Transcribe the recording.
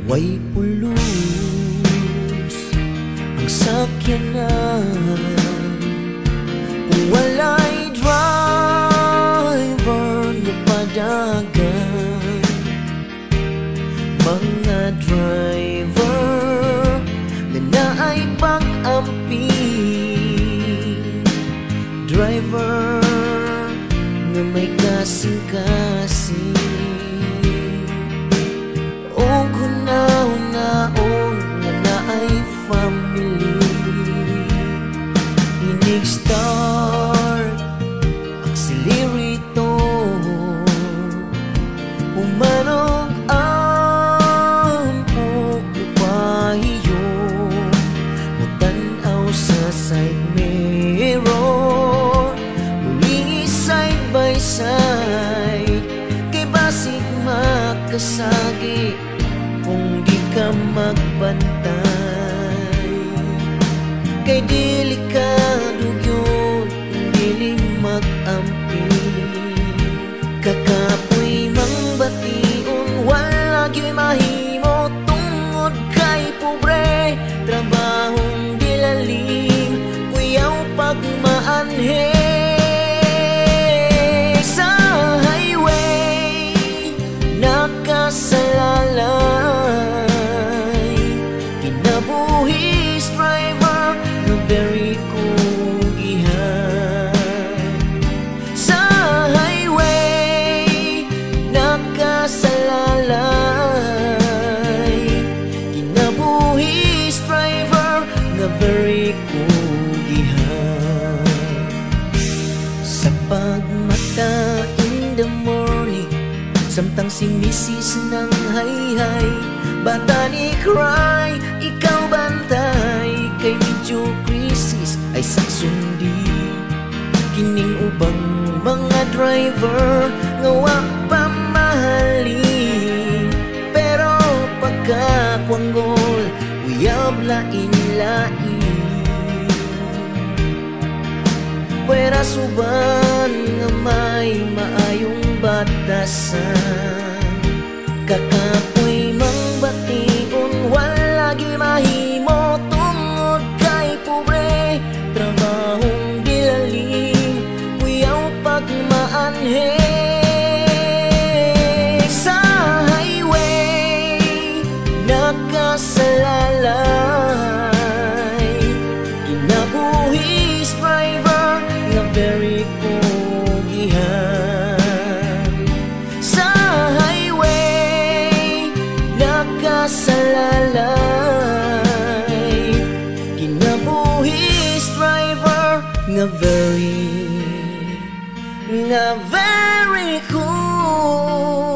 Way pulos ang sakyanan kung wala'y driver na padagan. Mga driver na naay pag-ampi, driver nga may kasing-kasing, o hunahunaon nga naay family. Inig start accelerator, umanong ampok lupahiyo, mutanaw sa side mirror, mulingi side by side, kay basig makasagi kung di ka magbantay. Kay delikado yun kung dili mag-ampi. Kakapoy mang bation, wala gyud mahimo tungod kay pobre. Trabahong dilalim, kuyaw pagmaanhe. Sa highway nakasalalay, kinabuhis driver na very kugihan. Sa highway nakasalalay, kinabuhis driver na very kugihan. Sa pagmata in the morning, samtang si Mrs. nang hay-hay, bata ni cry, ikaw bantay. Kay medyo crisis ay saksundi, kining ubang mga driver nga wa pa mahalin. Pero pagkakwanggol, uyab lain-lain, pwera suban nga may maayong batasan. Kakapoy mang bation, wala gyud mahimo tungod kay pobre. Trabahong dilalim, kuyaw pagmaanhe. Sa highway nakasalalay, kinabuhis driver nga very kugihan. Sa highway nakasalalay, kinabuhis driver nga very cool.